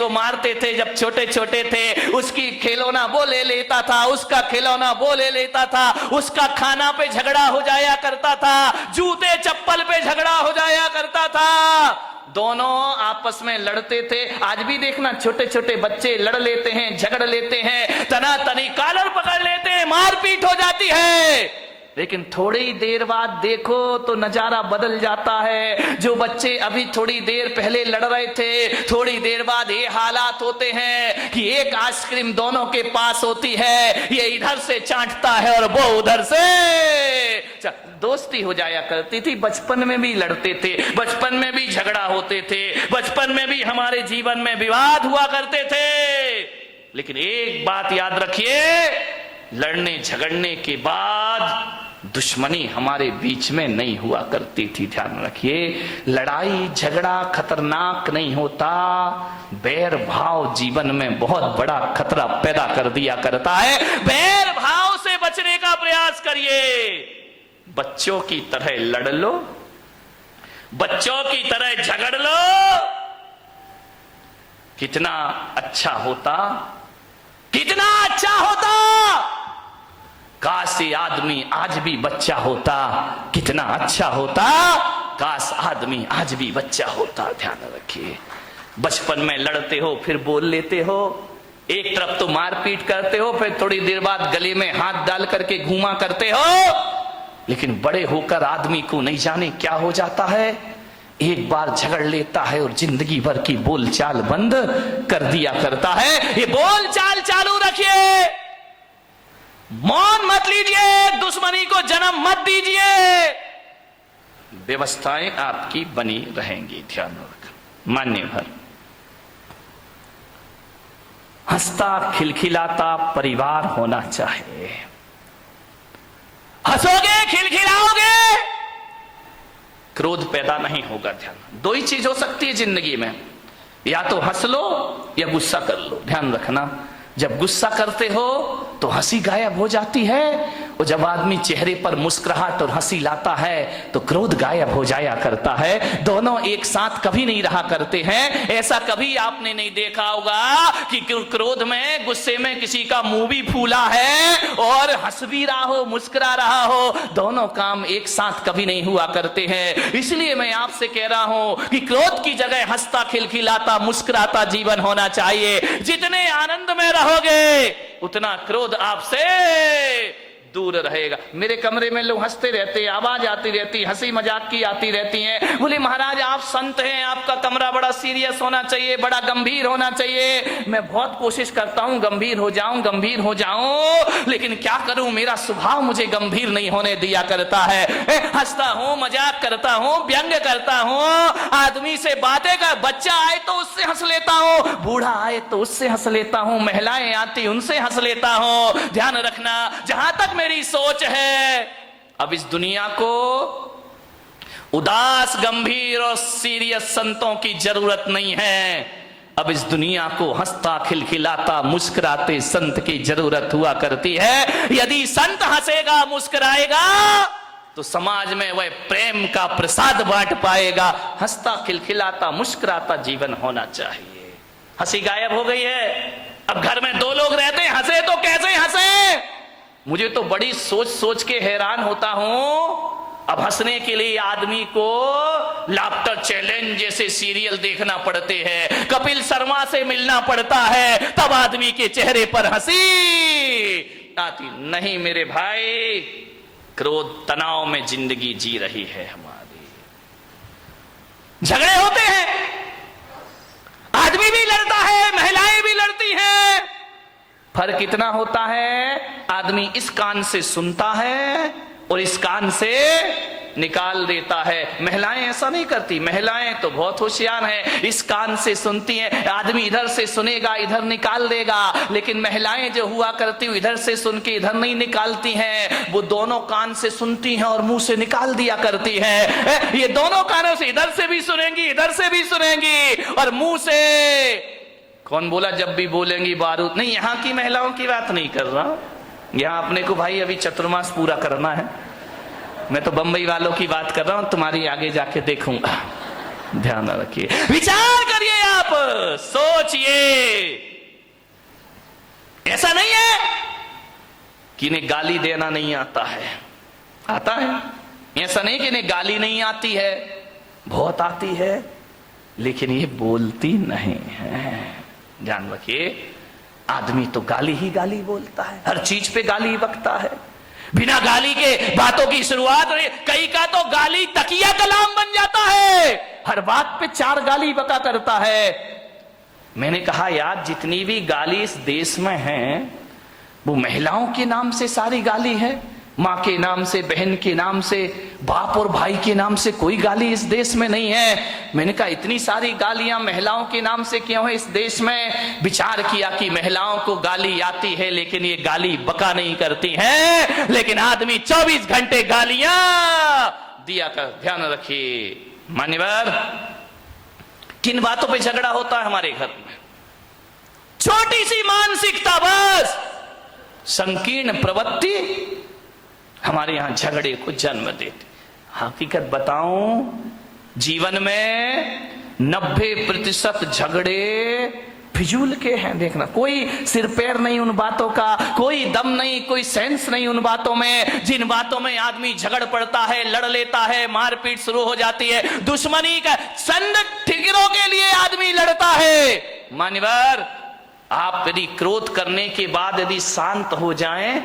को मारते थे जब छोटे छोटे थे, उसकी खिलौना वो ले लेता था, उसका खिलौना वो ले लेता था, उसका खाना पे झगड़ा हो जाया करता था, जूते चप्पल पे झगड़ा हो जाया करता था, दोनों आपस में लड़ते थे। आज भी देखना छोटे छोटे बच्चे लड़ लेते हैं, झगड़ लेते हैं, तना तनी कॉलर पकड़ लेते हैं, मारपीट हो जाती है। लेकिन थोड़ी देर बाद देखो तो नजारा बदल जाता है। जो बच्चे अभी थोड़ी देर पहले लड़ रहे थे, थोड़ी देर बाद ये हालात होते हैं कि एक आइसक्रीम दोनों के पास होती है, ये इधर से चाटता है और वो उधर से। दोस्ती हो जाया करती थी। बचपन में भी लड़ते थे, बचपन में भी झगड़ा होते थे, बचपन में भी हमारे जीवन में विवाद हुआ करते थे। लेकिन एक बात याद रखिए, लड़ने झगड़ने के बाद दुश्मनी हमारे बीच में नहीं हुआ करती थी। ध्यान रखिए, लड़ाई झगड़ा खतरनाक नहीं होता, बैर भाव जीवन में बहुत बड़ा खतरा पैदा कर दिया करता है। बैर भाव से बचने का प्रयास करिए। बच्चों की तरह लड़ लो, बच्चों की तरह झगड़ लो, कितना अच्छा होता, कितना अच्छा होता। काश ये आदमी आज भी बच्चा होता, कितना अच्छा होता। काश आदमी आज भी बच्चा होता। ध्यान रखिए, बचपन में लड़ते हो, फिर बोल लेते हो, एक तरफ तो मारपीट करते हो, फिर थोड़ी देर बाद गले में हाथ डाल करके घूमा करते हो। लेकिन बड़े होकर आदमी को नहीं जाने क्या हो जाता है, एक बार झगड़ लेता है और जिंदगी भर की बोलचाल बंद कर दिया करता है। ये बोलचाल चालू रखिए, मौन मत लीजिए, दुश्मनी को जन्म मत दीजिए, व्यवस्थाएं आपकी बनी रहेंगी। ध्यान रखना। मान्य भर हंसता खिलखिलाता परिवार होना चाहिए। हंसोगे, खिलखिलाओगे, क्रोध पैदा नहीं होगा। ध्यान, दो ही चीज हो सकती है जिंदगी में, या तो हंस लो या गुस्सा कर लो। ध्यान रखना, जब गुस्सा करते हो तो हंसी गायब हो जाती है, और जब आदमी चेहरे पर मुस्कुराहट और हंसी लाता है तो क्रोध गायब हो जाया करता है। दोनों एक साथ कभी नहीं रहा करते हैं। ऐसा कभी आपने नहीं देखा होगा कि क्रोध में, गुस्से में किसी का मुंह भी फूला है और हंस भी रहा हो, मुस्कुरा रहा हो। दोनों काम एक साथ कभी नहीं हुआ करते हैं। इसलिए मैं आपसे कह रहा हूं कि क्रोध की जगह हंसता खिलखिलाता मुस्कुराता जीवन होना चाहिए। जितने आनंद में रहोगे उतना क्रोध आपसे दूर रहेगा। मेरे कमरे में लोग हंसते रहते, आवाज आती रहती, हंसी मजाक की आती रहती है। बोले महाराज आप संत हैं, आपका कमरा बड़ा सीरियस होना चाहिए, बड़ा गंभीर होना चाहिए। मैं बहुत कोशिश करता हूं गंभीर हो जाऊं, गंभीर हो जाऊं, लेकिन क्या करूं, मेरा स्वभाव मुझे गंभीर नहीं होने दिया करता है। हंसता हूं, मजाक करता हूं, व्यंग करता हूं, आदमी से बातें कर, बच्चा आए तो उससे हंस लेता हूं, बूढ़ा आए तो उससे हंस लेता हूं, महिलाएं आती उनसे हंस लेता हूं। ध्यान रखना, जहां तक मेरी सोच है, अब इस दुनिया को उदास, गंभीर और सीरियस संतों की जरूरत नहीं है। अब इस दुनिया को हंसता खिलखिलाता मुस्कुराते संत की जरूरत हुआ करती है। यदि संत हंसेगा, मुस्कुराएगा तो समाज में वह प्रेम का प्रसाद बांट पाएगा। हंसता खिलखिलाता मुस्कुराता जीवन होना चाहिए। हंसी गायब हो गई है। अब घर में दो लोग रहते हैं, हंसे तो कैसे हंसे? मुझे तो बड़ी सोच सोच के हैरान होता हूं। अब हंसने के लिए आदमी को लाफ्टर चैलेंज जैसे सीरियल देखना पड़ते हैं, कपिल शर्मा से मिलना पड़ता है, तब आदमी के चेहरे पर हंसी आती। नहीं मेरे भाई, क्रोध तनाव में जिंदगी जी रही है हमारी। झगड़े होते हैं, आदमी भी लड़ता है, महिलाएं भी लड़ती हैं। फर्क इतना होता है, आदमी इस कान से सुनता है और इस कान से निकाल देता है। महिलाएं ऐसा नहीं करती, महिलाएं तो बहुत होशियार हैं, इस कान से सुनती हैं। आदमी इधर से सुनेगा, इधर निकाल देगा, लेकिन महिलाएं जो हुआ करती हैं इधर से सुन के इधर नहीं निकालती हैं, वो दोनों कान से सुनती हैं और मुंह से निकाल दिया करती हैं। ये दोनों कानों से, इधर से भी सुनेंगी, इधर से भी सुनेंगी और मुंह से। कौन बोला जब भी बोलेंगी बारूद? नहीं, यहाँ की महिलाओं की बात नहीं कर रहा, यहाँ अपने को भाई अभी चतुर्मास पूरा करना है। मैं तो बंबई वालों की बात कर रहा हूं, तुम्हारी आगे जाके देखूंगा। ध्यान रखिए, विचार करिए, आप सोचिए। ऐसा नहीं है कि इन्हें गाली देना नहीं आता है, आता है। ऐसा नहीं कि इन्हें गाली नहीं आती है, बहुत आती है, लेकिन ये बोलती नहीं है। ध्यान रखिए, आदमी तो गाली ही गाली बोलता है, हर चीज पे गाली बकता है, बिना गाली के बातों की शुरुआत। कई का तो गाली तकिया कलाम बन जाता है, हर बात पे 4 गाली बका करता है। मैंने कहा यार, जितनी भी गाली इस देश में है वो महिलाओं के नाम से सारी गाली है, माँ के नाम से, बहन के नाम से, बाप और भाई के नाम से कोई गाली इस देश में नहीं है। मैंने कहा इतनी सारी गालियां महिलाओं के नाम से क्यों है इस देश में? विचार किया कि महिलाओं को गाली आती है लेकिन ये गाली बका नहीं करती हैं, लेकिन आदमी 24 घंटे गालियां दिया कर। ध्यान रखिए मान्यवर, किन बातों पे झगड़ा होता है हमारे घर में? छोटी सी मानसिकता, बस संकीर्ण प्रवृत्ति हमारे यहां झगड़े को जन्म देती। हकीकत बताऊं, जीवन में 90% झगड़े फिजूल के हैं। देखना, कोई सिर पैर नहीं उन बातों का, कोई दम नहीं, कोई सेंस नहीं उन बातों में। जिन बातों में आदमी झगड़ पड़ता है, लड़ लेता है, मारपीट शुरू हो जाती है, दुश्मनी का चंद ठिकरों के लिए आदमी लड़ता है। मान्यवर, आप यदि क्रोध करने के बाद यदि शांत हो जाएं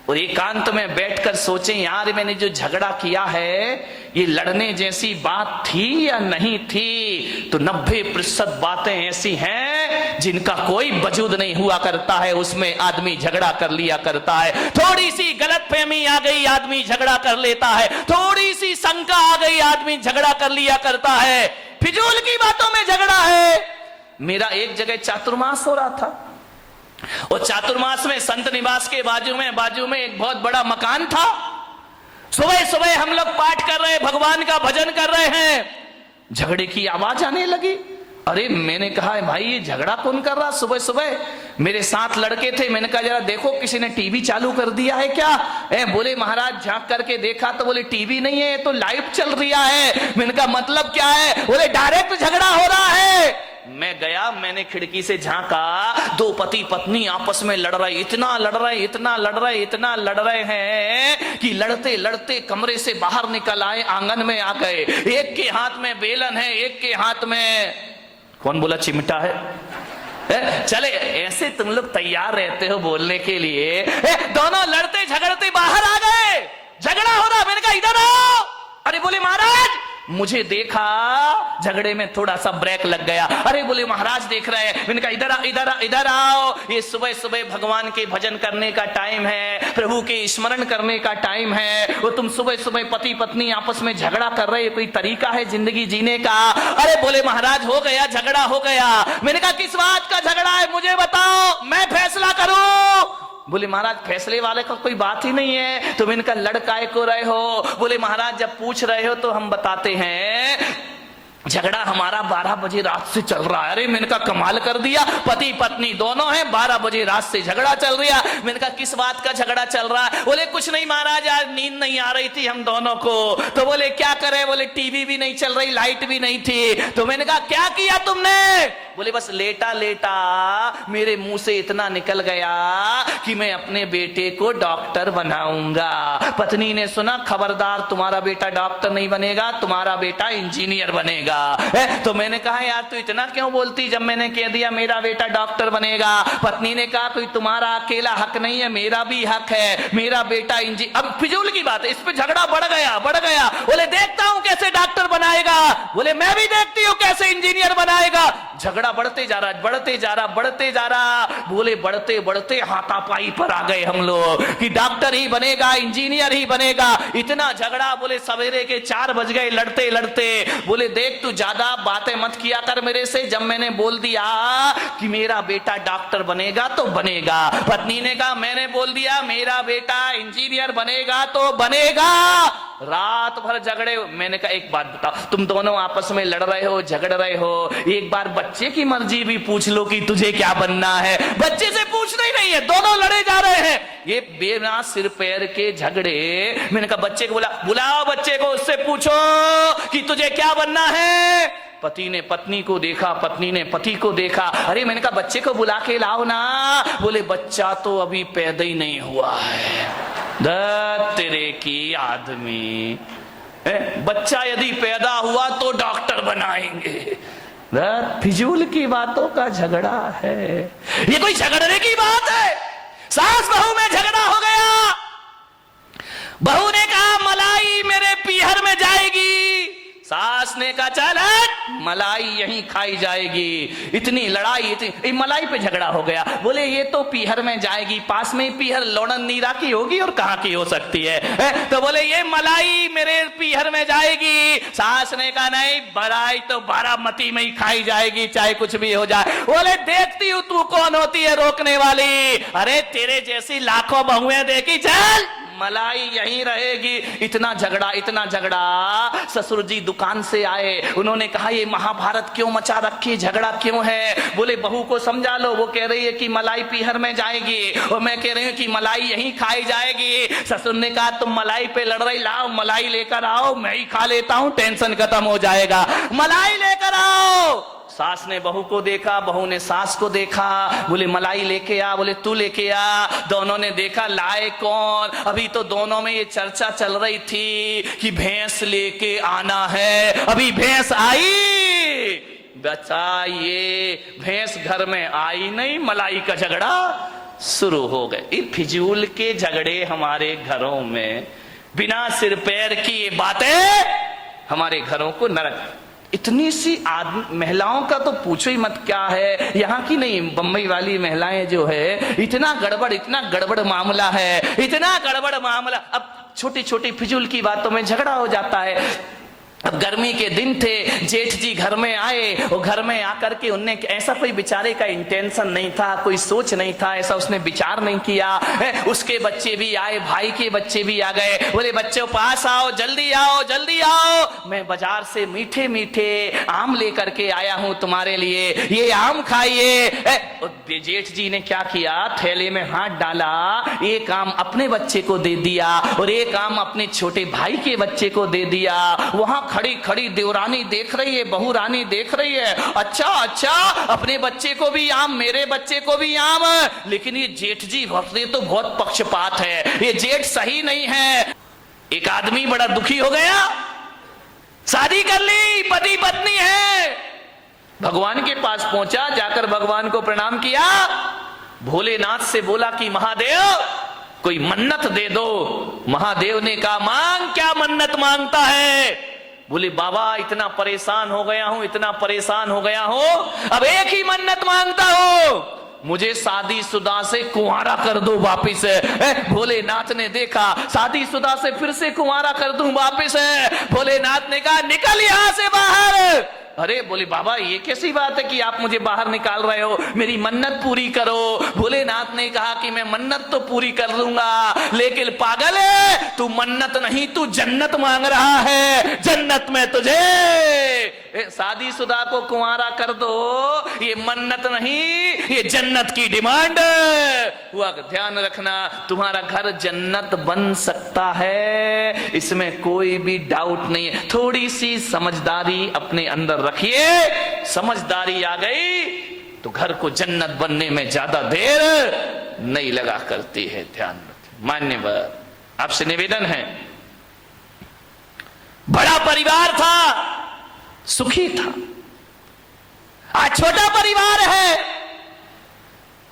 और एकांत में बैठकर सोचें, यार मैंने जो झगड़ा किया है ये लड़ने जैसी बात थी या नहीं थी, तो 90% बातें ऐसी हैं जिनका कोई वजूद नहीं हुआ करता है, उसमें आदमी झगड़ा कर लिया करता है। थोड़ी सी गलतफहमी आ गई, आदमी झगड़ा कर लेता है, थोड़ी सी शंका आ गई, आदमी झगड़ा कर लिया करता है। फिजूल की बातों में झगड़ा है। मेरा एक जगह चातुर्मास हो रहा था, और चातुर्मास में संत निवास के बाजू में एक बहुत बड़ा मकान था। सुबह सुबह हम लोग पाठ कर रहे, भगवान का भजन कर रहे हैं, झगड़े की आवाज आने लगी। अरे मैंने कहा भाई ये झगड़ा कौन कर रहा सुबह सुबह? मेरे साथ लड़के थे, मैंने कहा जरा देखो किसी ने टीवी चालू कर दिया है क्या? बोले महाराज झांक करके देखा तो बोले टीवी नहीं है, तो लाइव चल रहा है। मैंने कहा मतलब क्या है? बोले डायरेक्ट झगड़ा हो रहा है। मैं गया, मैंने खिड़की से झांका, 2 पति पत्नी आपस में लड़ रहे, इतना लड़ रहे हैं कि लड़ते लड़ते कमरे से बाहर निकल आए, आंगन में आ गए। एक के हाथ में बेलन है, एक के हाथ में कौन बोला चिमटा है? चले ऐसे तुम लोग तैयार रहते हो बोलने के लिए। दोनों लड़ते झगड़ते बाहर आ गए, झगड़ा हो रहा। मैंने कहा इधर आओ। अरे बोले महाराज, मुझे देखा, झगड़े में थोड़ा सा ब्रेक लग गया। अरे बोले महाराज देख रहे हैं। मैंने कहा इधर आओ, ये सुबह सुबह भगवान के भजन करने का टाइम है, प्रभु के स्मरण करने का टाइम है, वो तुम सुबह सुबह पति पत्नी आपस में झगड़ा कर रहे, कोई तरीका है जिंदगी जीने का? अरे बोले महाराज हो गया, झगड़ा हो गया। मैंने कहा किस बात का झगड़ा है मुझे बताओ, मैं फैसला करूं। बोले महाराज फैसले वाले का कोई बात ही नहीं है, तुम इनका लड़काए को रहे हो। बोले महाराज जब पूछ रहे हो तो हम बताते हैं, झगड़ा हमारा 12 बजे रात से चल रहा है। अरे मैंने कहा कमाल कर दिया, पति पत्नी दोनों हैं, 12 बजे रात से झगड़ा चल रहा। मैंने कहा किस बात का झगड़ा चल रहा है? बोले कुछ नहीं महाराज, आज नींद नहीं आ रही थी हम दोनों को। तो बोले क्या करे? बोले टीवी भी नहीं चल रही, लाइट भी नहीं थी। तो मैंने कहा क्या किया तुमने? बोले बस लेटा लेटा मेरे मुंह से इतना निकल गया कि मैं अपने बेटे को डॉक्टर बनाऊंगा। पत्नी ने सुना, खबरदार तुम्हारा बेटा डॉक्टर नहीं बनेगा, तुम्हारा बेटा इंजीनियर बनेगा। तो मैंने कहा यार तू इतना क्यों बोलती, जब मैंने कह दिया मेरा बेटा डॉक्टर बनेगा। पत्नी ने कहा कोई तुम्हारा अकेला हक नहीं है, मेरा भी हक है, मेरा बेटा इंजीनियर। अब फिजूल की बात है, इस पे झगड़ा बढ़ गया। बोले देखता हूं कैसे डॉक्टर बनाएगा। बोले मैं भी देखती हूं कैसे इंजीनियर बनाएगा। झगड़ा बढ़ते जा रहा। बोले बढ़ते बढ़ते हाथापाई पर आ गए हम लोग कि डॉक्टर ही बनेगा, इंजीनियर ही बनेगा। इतना झगड़ा, बोले सवेरे के 4 बज गए लड़ते लड़ते। बोले देख तू ज्यादा बातें मत किया कर मेरे से, जब मैंने बोल दिया कि मेरा बेटा डॉक्टर बनेगा तो बनेगा। पत्नी ने कहा मैंने बोल दिया मेरा बेटा इंजीनियर बनेगा तो बनेगा। रात भर झगड़े। मैंने कहा एक बात बताओ, तुम दोनों आपस में लड़ रहे हो, झगड़ रहे हो, एक बार बच्चे की मर्जी भी पूछ लो कि तुझे क्या बनना है। बच्चे से पूछना ही नहीं है, दोनों लड़े जा रहे हैं, ये बिना सिर पैर के झगड़े। मैंने कहा बच्चे को बुलाओ बच्चे को, उससे पूछो कि तुझे क्या बनना है। पति ने पत्नी को देखा, पत्नी ने पति को देखा। अरे मैंने कहा बच्चे को बुला के लाओ ना। बोले बच्चा तो अभी पैदा ही नहीं हुआ है। तेरे की आदमी, बच्चा यदि पैदा हुआ तो डॉक्टर बनाएंगे। फिजूल की बातों का झगड़ा है। ये कोई झगड़ने की बात है? सास बहू में झगड़ा हो गया। बहू ने कहा मलाई मेरे पीहर में जाएगी, सास ने कहा चल मलाई यहीं खाई जाएगी। इतनी लड़ाई, इतनी मलाई पे झगड़ा हो गया। बोले ये तो पीहर में जाएगी, पास में ही पीहर लोणन नीरा की होगी और कहां की हो सकती है? तो बोले ये मलाई मेरे पीहर में जाएगी। सास ने कहा नहीं, मलाई तो बारामती में ही खाई जाएगी, चाहे कुछ भी हो जाए। बोले देखती हूं तू कौन होती है रोकने वाली। अरे तेरे जैसी लाखों बहुएं देखी, चल मलाई यहीं रहेगी। इतना झगड़ा, इतना झगड़ा। ससुर जी दुकान से आए, उन्होंने कहा ये महाभारत क्यों मचा रखी, झगड़ा क्यों है? बोले बहू को समझा लो, वो कह रही है कि मलाई पीहर में जाएगी और मैं कह रही हूँ कि मलाई यहीं खाई जाएगी। ससुर ने कहा तुम मलाई पे लड़ रही, लाओ मलाई लेकर आओ, मैं ही खा लेता हूँ, टेंशन खत्म हो जाएगा। मलाई लेकर आओ। सास ने बहू को देखा, बहू ने सास को देखा। बोले मलाई लेके आ, बोले तू लेके आ। दोनों ने देखा लाए कौन। अभी तो दोनों में ये चर्चा चल रही थी कि भैंस लेके आना है। अभी भैंस आई, बचा ये भैंस घर में आई नहीं, मलाई का झगड़ा शुरू हो गए। फिजूल के झगड़े हमारे घरों में, बिना सिर पैर की ये बातें हमारे घरों को नरक। इतनी सी महिलाओं का तो पूछो ही मत क्या है। यहाँ की नहीं, बम्बई वाली महिलाएं जो है, इतना गड़बड़ मामला है, इतना गड़बड़ मामला। अब छोटी छोटी फिजूल की बातों में झगड़ा हो जाता है। अब गर्मी के दिन थे, जेठ जी घर में आए और घर में आकर के उनने ऐसा कोई बेचारे का इंटेंशन नहीं था, कोई सोच नहीं था, ऐसा उसने विचार नहीं किया। उसके बच्चे भी आए, भाई के बच्चे भी आ गए। बोले बच्चों पास आओ, जल्दी आओ, जल्दी आओ, मैं बाजार से मीठे मीठे आम लेकर के आया हूं तुम्हारे लिए, ये आम खाइए। जेठ जी ने क्या किया, थैले में हाथ डाला, एक आम अपने बच्चे को दे दिया और एक आम अपने छोटे भाई के बच्चे को दे दिया। वहां खड़ी खड़ी देवरानी देख रही है, बहू रानी देख रही है, अच्छा अच्छा अपने बच्चे को भी आम, मेरे बच्चे को भी आम। लेकिन ये जेठ जी तो बहुत पक्षपात है, ये जेठ सही नहीं है। एक आदमी बड़ा दुखी हो गया, शादी कर ली, पति पत्नी है, भगवान के पास पहुंचा, जाकर भगवान को प्रणाम किया, भोलेनाथ से बोला कि महादेव कोई मन्नत दे दो। महादेव ने कहा मांग, क्या मन्नत मांगता है? बोले बाबा इतना परेशान हो गया हूं, इतना परेशान हो गया हूं, अब एक ही मन्नत मांगता हूं, मुझे शादीशुदा से कुंवारा कर दो वापिस। भोलेनाथ ने देखा, शादीशुदा से फिर से कुंवारा कर दूं वापिस। भोलेनाथ ने कहा निकल यहां से बाहर। अरे बोले बाबा ये कैसी बात है कि आप मुझे बाहर निकाल रहे हो, मेरी मन्नत पूरी करो। भोलेनाथ ने कहा कि मैं मन्नत तो पूरी कर लूंगा, लेकिन पागल है तू, मन्नत नहीं तू जन्नत मांग रहा है, जन्नत में तुझे शादीशुदा को कुंवारा कर दो, ये मन्नत नहीं, ये जन्नत की डिमांड हुआ। ध्यान रखना, तुम्हारा घर जन्नत बन सकता है, इसमें कोई भी डाउट नहीं है। थोड़ी सी समझदारी अपने अंदर रखिए, समझदारी आ गई तो घर को जन्नत बनने में ज्यादा देर नहीं लगा करती है। ध्यान रखिए। मान्यवर आपसे निवेदन है, बड़ा परिवार था, सुखी था, आज छोटा परिवार है,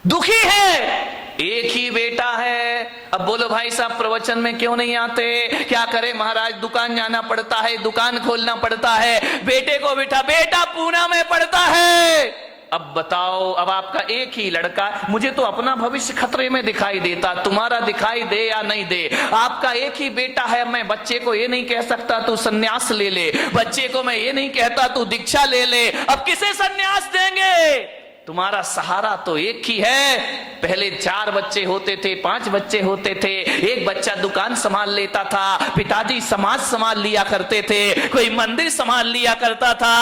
दुखी है, एक ही बेटा है। अब बोलो भाई साहब प्रवचन में क्यों नहीं आते? क्या करे महाराज, दुकान जाना पड़ता है, दुकान खोलना पड़ता है, बेटे को बिठा, बेटा पूना में पड़ता है। अब बताओ, अब आपका एक ही लड़का, मुझे तो अपना भविष्य खतरे में दिखाई देता, तुम्हारा दिखाई दे या नहीं दे, आपका एक ही बेटा है। मैं बच्चे को ये नहीं कह सकता तू सन्यास ले ले, बच्चे को मैं ये नहीं कहता तू दीक्षा ले ले। अब किसे सन्यास देंगे? तुम्हारा सहारा तो एक ही है। पहले 4 बच्चे होते थे, 5 बच्चे होते थे, एक बच्चा दुकान संभाल लेता था, पिताजी समाज संभाल लिया करते थे, कोई मंदिर संभाल लिया करता था।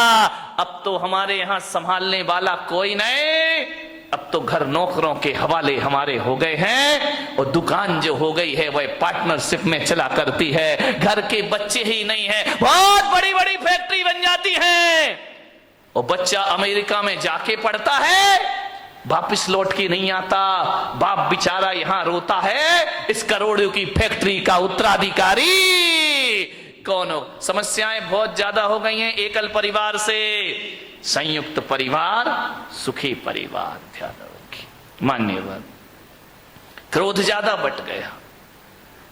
अब तो हमारे यहाँ संभालने वाला कोई नहीं, अब तो घर नौकरों के हवाले हमारे हो गए हैं और दुकान जो हो गई है वह पार्टनरशिप में चला करती है। घर के बच्चे ही नहीं है, बहुत बड़ी बड़ी फैक्ट्री बन जाती है। और बच्चा अमेरिका में जाके पढ़ता है, वापिस लौट के नहीं आता, बाप बेचारा यहां रोता है, इस करोड़ों की फैक्ट्री का उत्तराधिकारी कौन हो। समस्याएं बहुत ज्यादा हो गई हैं एकल परिवार से। संयुक्त परिवार सुखी परिवार, ध्यान रखिए। मान्यवर, क्रोध ज्यादा बढ़ गया,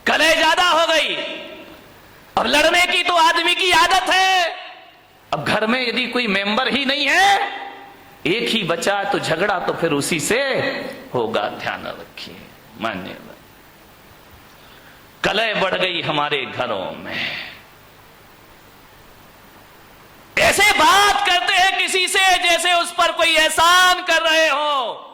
कलह ज्यादा हो गई। अब लड़ने की तो आदमी की आदत है। अब घर में यदि कोई मेंबर ही नहीं है, एक ही बचा, तो झगड़ा तो फिर उसी से होगा, ध्यान रखिए। मान्यवर, कलह बढ़ गई हमारे घरों में। ऐसे बात करते हैं किसी से जैसे उस पर कोई एहसान कर रहे हो,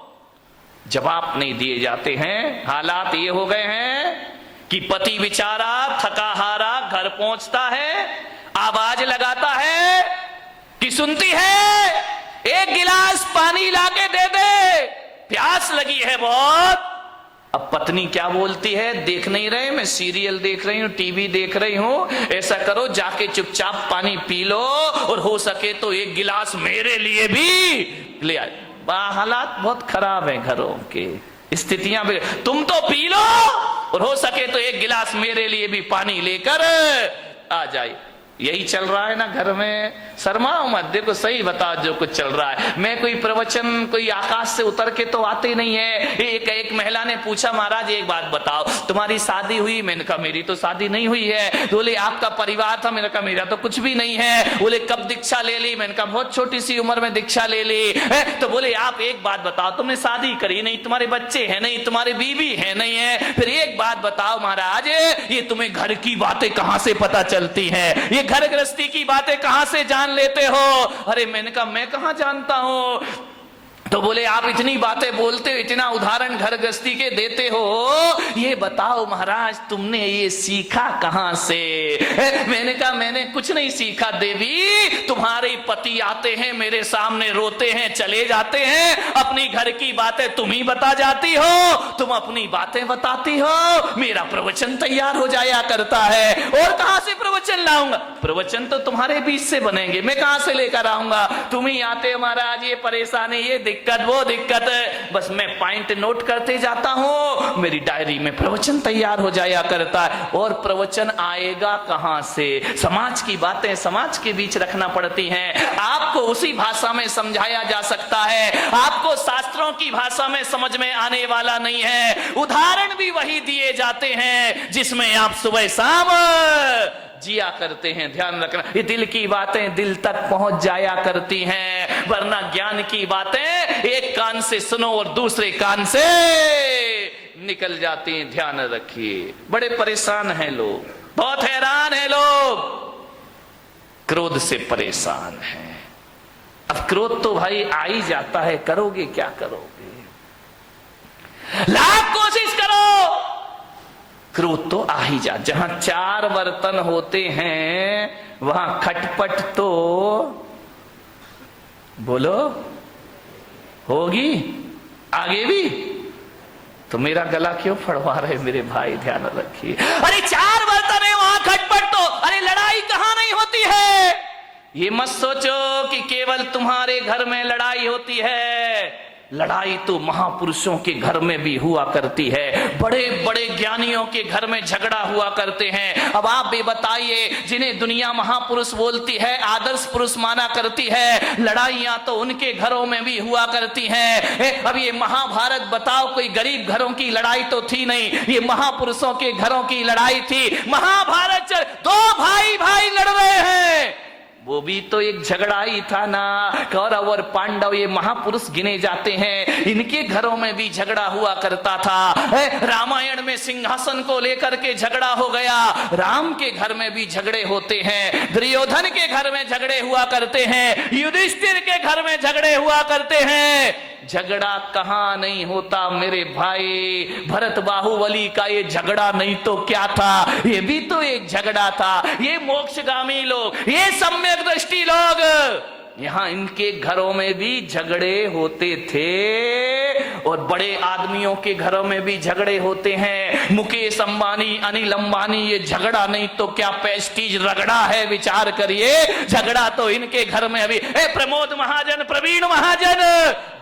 जवाब नहीं दिए जाते हैं। हालात ये हो गए हैं कि पति बेचारा थका हारा घर पहुंचता है, आवाज लगाता है कि सुनती है, एक गिलास पानी लाके दे दे, प्यास लगी है बहुत। अब पत्नी क्या बोलती है, देख नहीं रहे, मैं सीरियल देख रही हूं, टीवी देख रही हूं, ऐसा करो जाके चुपचाप पानी पी लो, और हो सके तो एक गिलास मेरे लिए भी ले आए। हालात बहुत खराब है घरों के, स्थितियां भी। तुम तो पी लो, और हो सके तो एक गिलास मेरे लिए भी पानी लेकर आ जाए। यही चल रहा है ना घर में। शर्माओ मत, देखो सही बताओ जो कुछ चल रहा है। मैं कोई प्रवचन कोई आकाश से उतर के तो आते नहीं है। एक महिला ने पूछा, महाराज एक बात बताओ, तुम्हारी शादी हुई? मैंने कहा मेरी तो शादी नहीं हुई है। बोले आपका परिवार था? मैंने कहा मेरा तो कुछ भी नहीं है। बोले कब दीक्षा ले ली? मैंने कहा बहुत छोटी सी उम्र में दीक्षा ले ली है। तो बोले आप एक बात बताओ, तुमने शादी करी नहीं, तुम्हारे बच्चे हैं नहीं, तुम्हारे बीवी है नहीं है, फिर एक बात बताओ महाराज, ये तुम्हें घर की बातें कहां से पता चलती है, ये घर गृहस्थी की बातें कहां से जान लेते हो? अरे मैंने कहा मैं कहां जानता हूं। तो बोले आप इतनी बातें बोलते हो, इतना उदाहरण घर गृहस्थी के देते हो, ये बताओ महाराज तुमने ये सीखा कहां से? मैंने कहा मैंने कुछ नहीं सीखा देवी, तुम्हारे पति आते हैं मेरे सामने, रोते हैं चले जाते हैं, अपनी घर की बातें तुम ही बता जाती हो, तुम अपनी बातें बताती हो, मेरा प्रवचन तैयार हो जाया करता है। और कहां से प्रवचन लाऊंगा? प्रवचन तो तुम्हारे बीच से बनेंगे, मैं कहां से लेकर आऊंगा? तुम ही आते हो महाराज, ये परेशानी, ये दिक्कत, वो दिक्कत, बस मैं पॉइंट नोट करते जाता हूं, मेरी डायरी में प्रवचन तैयार हो जाया करता है। और प्रवचन आएगा कहां से? समाज की बातें समाज के बीच रखना पड़ती हैं। आपको उसी भाषा में समझाया जा सकता है, आपको शास्त्रों की भाषा में समझ में आने वाला नहीं है। उदाहरण भी वही दिए जाते हैं जिसमें आप सुबह शाम जिया करते हैं। ध्यान रखना, ये दिल की बातें दिल तक पहुंच जाया करती हैं, वरना ज्ञान की बातें एक कान से सुनो और दूसरे कान से निकल जाती हैं। ध्यान रखिए, बड़े परेशान हैं लोग, बहुत हैरान हैं लोग, क्रोध से परेशान हैं। अब क्रोध तो भाई आ ही जाता है, करोगे क्या करोगे? लाख कोशिश करो, क्रोध तो आ ही जा। जहां चार बर्तन होते हैं वहां खटपट तो बोलो होगी, आगे भी। तो मेरा गला क्यों फड़वा रहे मेरे भाई? ध्यान रखिए। अरे चार बर्तन है वहां खटपट तो, अरे लड़ाई कहां नहीं होती है? ये मत सोचो कि केवल तुम्हारे घर में लड़ाई होती है। लड़ाई तो महापुरुषों के घर में भी हुआ करती है, बड़े बड़े ज्ञानियों के घर में झगड़ा हुआ करते हैं। अब आप भी बताइए, जिन्हें दुनिया महापुरुष बोलती है, आदर्श पुरुष माना करती है, लड़ाइयां तो उनके घरों में भी हुआ करती हैं। अब ये महाभारत बताओ, कोई गरीब घरों की लड़ाई तो थी नहीं, ये महापुरुषों के घरों की लड़ाई थी। महाभारत दो भाई भाई लड़ रहे हैं, वो भी तो एक झगड़ा ही था ना। कौरव और पांडव ये महापुरुष गिने जाते हैं, इनके घरों में भी झगड़ा हुआ करता था। रामायण में सिंहासन को लेकर के झगड़ा हो गया, राम के घर में भी झगड़े होते हैं, दुर्योधन के घर में झगड़े हुआ करते हैं, युधिष्ठिर के घर में झगड़े हुआ करते हैं। झगड़ा कहां नहीं होता मेरे भाई? भरत बाहुबली का ये झगड़ा नहीं तो क्या था? ये भी तो एक झगड़ा था। ये मोक्षगामी लोग, ये सम्यक दृष्टि लोग, यहां इनके घरों में भी झगड़े होते थे। और बड़े आदमियों के घरों में भी झगड़े होते हैं। मुकेश अंबानी, अनिल अंबानी, ये झगड़ा नहीं तो क्या पेस्टीज रगड़ा है, विचार करिए। झगड़ा तो इनके घर में अभी प्रमोद महाजन, प्रवीण महाजन,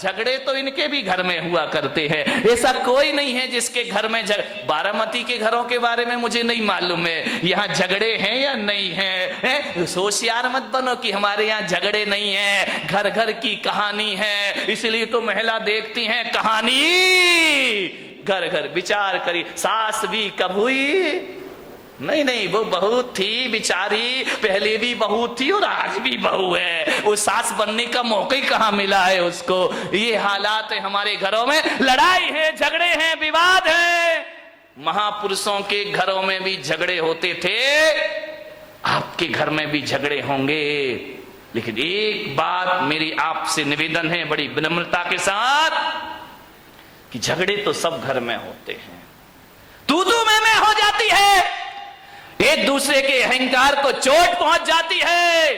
झगड़े तो इनके भी घर में हुआ करते हैं। ऐसा कोई नहीं है जिसके घर में बारामती के घरों के बारे में मुझे नहीं मालूम है, यहाँ झगड़े हैं या नहीं है। होशियार मत बनो कि हमारे यहाँ झगड़े नहीं है, घर घर की कहानी है, इसलिए तो महिला देखती हैं कहानी घर घर। विचार करी, सास भी कब हुई? नहीं, वो बहू थी बेचारी, पहले भी बहू थी और आज भी बहू है, वो सास बनने का मौका ही कहां मिला है उसको। ये हालात है हमारे घरों में, लड़ाई है, झगड़े हैं, विवाद है। महापुरुषों के घरों में भी झगड़े होते थे, आपके घर में भी झगड़े होंगे। लेकिन एक बात मेरी आपसे निवेदन है बड़ी विनम्रता के साथ, कि झगड़े तो सब घर में होते हैं, तू मैं हो जाती है, एक दूसरे के अहंकार को चोट पहुंच जाती है।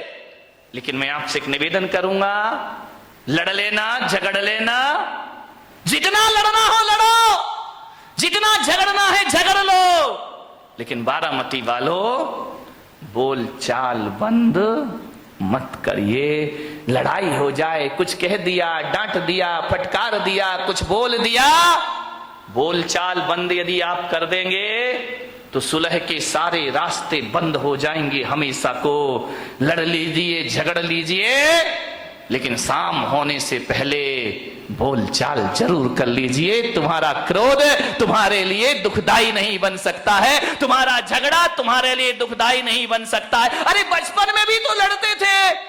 लेकिन मैं आपसे एक निवेदन करूंगा, लड़ लेना, झगड़ लेना, जितना लड़ना हो लड़ो, जितना झगड़ना है झगड़ लो, लेकिन बारामती वालों बोल चाल बंद मत करिए। लड़ाई हो जाए, कुछ कह दिया, डांट दिया, फटकार दिया, कुछ बोल दिया, बोल चाल बंद यदि आप कर देंगे तो सुलह के सारे रास्ते बंद हो जाएंगे हमेशा को। लड़ लीजिए, झगड़ लीजिए, लेकिन शाम होने से पहले बोल चाल जरूर कर लीजिए। तुम्हारा क्रोध तुम्हारे लिए दुखदाई नहीं बन सकता है, तुम्हारा झगड़ा तुम्हारे लिए दुखदाई नहीं बन सकता है। अरे बचपन में भी तो लड़ते थे,